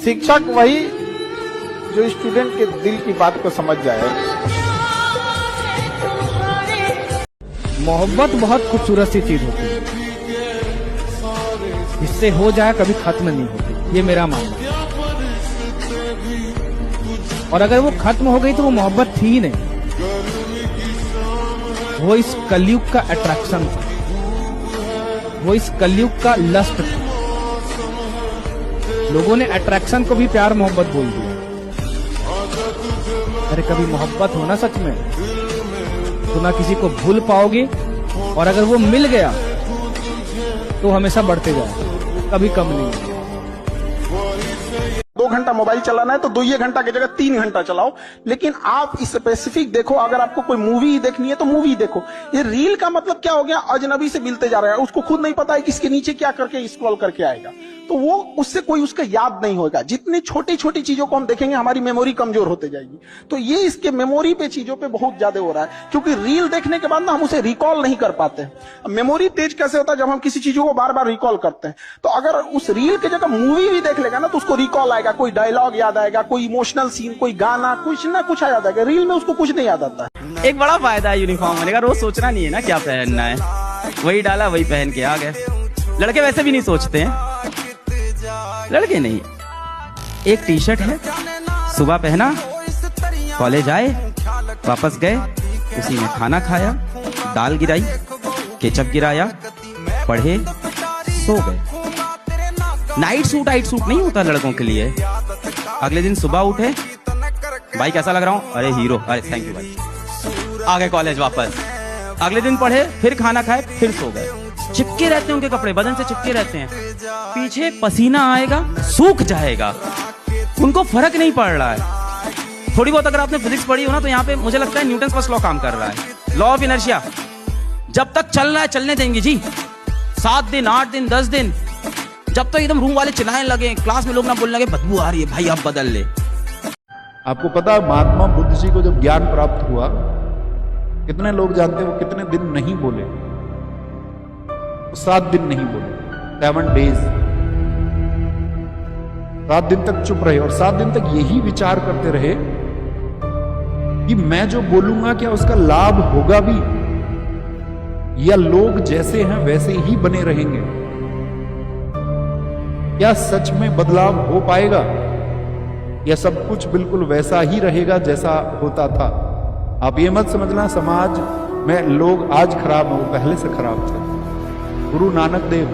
शिक्षक वही जो स्टूडेंट के दिल की बात को समझ जाए। मोहब्बत बहुत खूबसूरत सी चीज होती है, इससे हो जाए कभी खत्म नहीं होती, ये मेरा मानना है। और अगर वो खत्म हो गई तो वो मोहब्बत थी ही नहीं, वो इस कलयुग का अट्रैक्शन था, वो इस कलयुग का लस्ट था। लोगों ने अट्रैक्शन को भी प्यार मोहब्बत बोल दिया। अरे कभी मोहब्बत हो ना सच में तो ना किसी को भूल पाओगे, और अगर वो मिल गया तो हमेशा बढ़ते जाओ, कभी कम नहीं। 2 घंटा मोबाइल चलाना है तो 2 घंटा की जगह 3 घंटा चलाओ, लेकिन आप स्पेसिफिक देखो। अगर आपको कोई मूवी देखनी है तो मूवी देखो। ये रील का मतलब क्या हो गया? अजनबी से मिलते जा रहा है, उसको खुद नहीं पता है कि इसके नीचे क्या करके स्क्रॉल करके आएगा, तो वो उससे कोई उसका याद नहीं होगा। जितनी छोटी छोटी चीजों को हम देखेंगे हमारी मेमोरी कमजोर होते जाएगी। तो ये इसके मेमोरी पे चीजों पे बहुत ज्यादा हो रहा है, क्योंकि रील देखने के बाद ना हम उसे रिकॉल नहीं कर पाते। मेमोरी तेज कैसे होता है? जब हम किसी चीजों को बार बार रिकॉल करते हैं। तो अगर उस रील की जगह मूवी भी देख लेगा ना तो उसको रिकॉल आएगा, कोई डायलॉग याद आएगा, कोई इमोशनल सीन, कोई गाना, कुछ ना कुछ याद आएगा। रील में उसको कुछ नहीं याद आता है। एक बड़ा फायदा है यूनिफॉर्म होने का, रोज सोचना नहीं है ना क्या पहनना है, वही डाला वही पहन के आ गए। लड़के वैसे भी नहीं सोचते हैं, लड़के नहीं। एक टी शर्ट है, सुबह पहना, कॉलेज आए, वापस गए, उसी में खाना खाया, दाल गिराई, केचप गिराया, पढ़े, सो गए। नाइट सूट नहीं होता लड़कों के लिए। अगले दिन सुबह उठे, भाई कैसा लग रहा हूं? अरे हीरो, अरे थैंक यू भाई। आ गए कॉलेज वापस, अगले दिन पढ़े, फिर खाना खाए, फिर सो गए। चिपके रहते हैं उनके कपड़े, बदन से चिपके रहते हैं। पीछे पसीना आएगा, सूख जाएगा, उनको फर्क नहीं पड़ रहा है। थोड़ी बहुत अगर आपने फिजिक्स पढ़ी हो ना तो यहाँ पे मुझे लगता है न्यूटन फर्स्ट लॉ काम कर रहा है, लॉ ऑफ इनर्शिया। जब तक चल रहा है चलने देंगे जी, 7 दिन 8 दिन 10 दिन, जब तक एकदम रूम वाले चिल्लाने लगे, क्लास में लोग ना बोलने लगे बदबू आ रही है, भाई अब बदल ले। आपको पता है महात्मा बुद्ध जी को जब ज्ञान प्राप्त हुआ, कितने लोग जानते हैं वो कितने दिन नहीं बोले? 7 दिन नहीं बोले, 7 days। 7 दिन तक चुप रहे और 7 दिन तक यही विचार करते रहे कि मैं जो बोलूंगा क्या उसका लाभ होगा भी, या लोग जैसे हैं वैसे ही बने रहेंगे? क्या सच में बदलाव हो पाएगा, या सब कुछ बिल्कुल वैसा ही रहेगा जैसा होता था? आप ये मत समझना समाज में लोग आज खराब हैं, वो पहले से खराब थे। गुरु नानक देव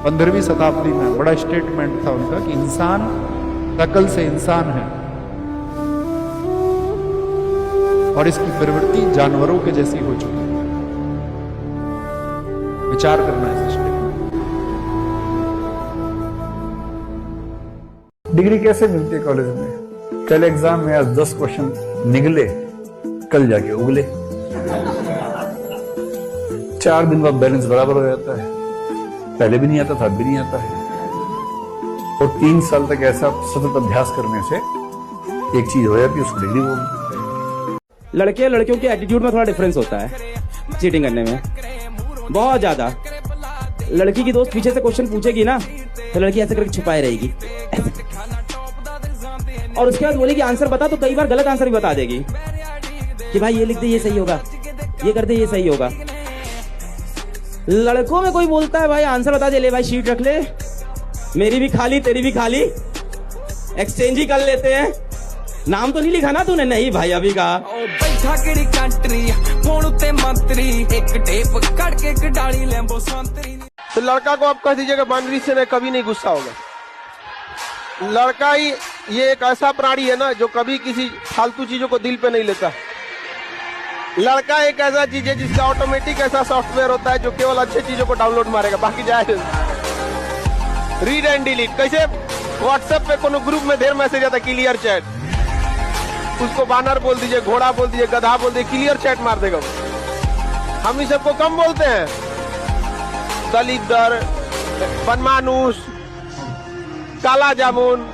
15वीं शताब्दी में बड़ा स्टेटमेंट था उनका कि इंसान शकल से इंसान है और इसकी प्रवृत्ति जानवरों के जैसी हो चुकी है। विचार करना है इस स्टेटमेंट। डिग्री कैसे मिलती है कॉलेज में? कल एग्जाम में आज 10 क्वेश्चन निकले, कल जाके उगले। 4 दिन बाद बैलेंस बराबर हो जाता है, पहले भी नहीं आता था, अब भी नहीं आता है। और 3 साल तक ऐसा सतत अभ्यास करने से एक चीज हो जाती है, उसको डिग्री बोलते हैं। लड़के लड़कियों के एटीट्यूड में थोड़ा डिफरेंस होता है चीटिंग करने में, बहुत ज्यादा। लड़की की दोस्त पीछे से क्वेश्चन पूछेगी ना तो लड़की ऐसे करके छुपाए रहेगी, और उसके बाद बोलेगी आंसर बता, तो कई बार गलत आंसर भी बता देगी कि भाई ये लिख दे ये सही होगा, ये कर दे ये सही होगा। लड़कों में कोई बोलता है भाई आंसर बता दे, ले भाई शीट रख ले, मेरी भी खाली तेरी भी खाली, एक्सचेंज ही कर लेते हैं। नाम तो नहीं लिखा ना तूने? नहीं भाई अभी का बैठा केड़ी कंट्री फोन उते मंत्री, एक टेप कट के एक डाली लेंबो संतरी। तो लड़का को आप कह दीजिएगा बाउंड्री से मैं कभी नहीं गुस्सा होगा। लड़का ही ये एक ऐसा प्राणी है ना जो कभी किसी फालतू चीजों को दिल पे नहीं लेता। लड़का एक ऐसा चीज है जिसका ऑटोमेटिक ऐसा सॉफ्टवेयर होता है जो केवल अच्छी चीजों को डाउनलोड मारेगा, बाकी जाए रीड एंड डिलीट। कैसे व्हाट्सएप पे कोनो ग्रुप में ढेर मैसेज आता है, क्लियर चैट, उसको बानर बोल दीजिए, घोड़ा बोल दीजिए, गधा बोल दीजिए, क्लियर चैट मार देगा। हम इस सबको कम बोलते हैं, दलिद्र, बनमानुस, काला जामुन।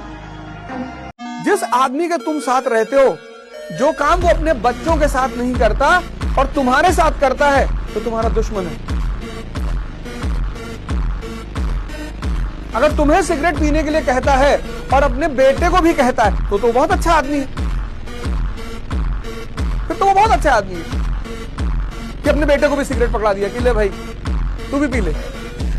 जिस आदमी के तुम साथ रहते हो, जो काम वो अपने बच्चों के साथ नहीं करता और तुम्हारे साथ करता है, तो तुम्हारा दुश्मन है। अगर तुम्हें सिगरेट पीने के लिए कहता है और अपने बेटे को भी कहता है तो बहुत अच्छा आदमी है, फिर तो वो बहुत अच्छा आदमी है कि अपने बेटे को भी सिगरेट पकड़ा दिया कि ले भाई तू भी पी ले।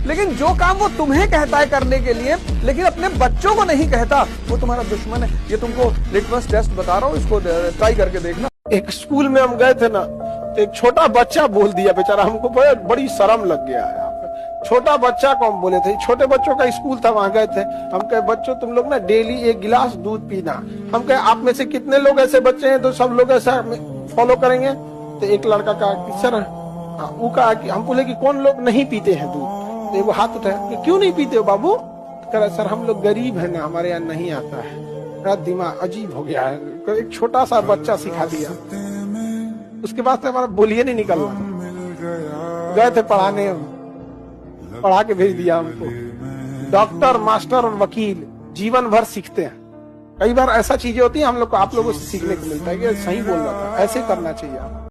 लेकिन जो काम वो तुम्हें कहता है करने के लिए लेकिन अपने बच्चों को नहीं कहता, वो तुम्हारा दुश्मन है। ये तुमको लिटमस टेस्ट बता रहा हूँ, इसको ट्राई करके देखना। एक स्कूल में हम गए थे ना, तो एक छोटा बच्चा बोल दिया, बेचारा हमको बड़ी शर्म लग गया है। छोटा बच्चा को हम बोले थे, छोटे बच्चों का स्कूल था, वहां गए थे। हम कहे बच्चों तुम लोग ना डेली 1 गिलास दूध पीना। हम कहे आप में से कितने लोग ऐसे बच्चे हैं तो सब लोग ऐसा फॉलो करेंगे। तो एक लड़का कहा कि सर, वो कहा कि हम बोले कि कौन लोग नहीं पीते हैं दूध, तो वो हाथ उठाया कि क्यों नहीं पीते हो बाबू? तो कह रहा सर हम लोग गरीब है ना, हमारे यहाँ नहीं आता है। मेरा दिमाग अजीब हो गया है, एक छोटा सा बच्चा सिखा दिया। उसके बाद से हमारा बोलिए नहीं निकल रहा। गए थे पढ़ाने, पढ़ा के भेज दिया हमको। डॉक्टर, मास्टर और वकील जीवन भर सीखते हैं। कई बार ऐसा चीजें होती है हम लोग को, आप लोगों से सीखने को मिलता है कि सही बोल रहा था, ऐसे करना चाहिए।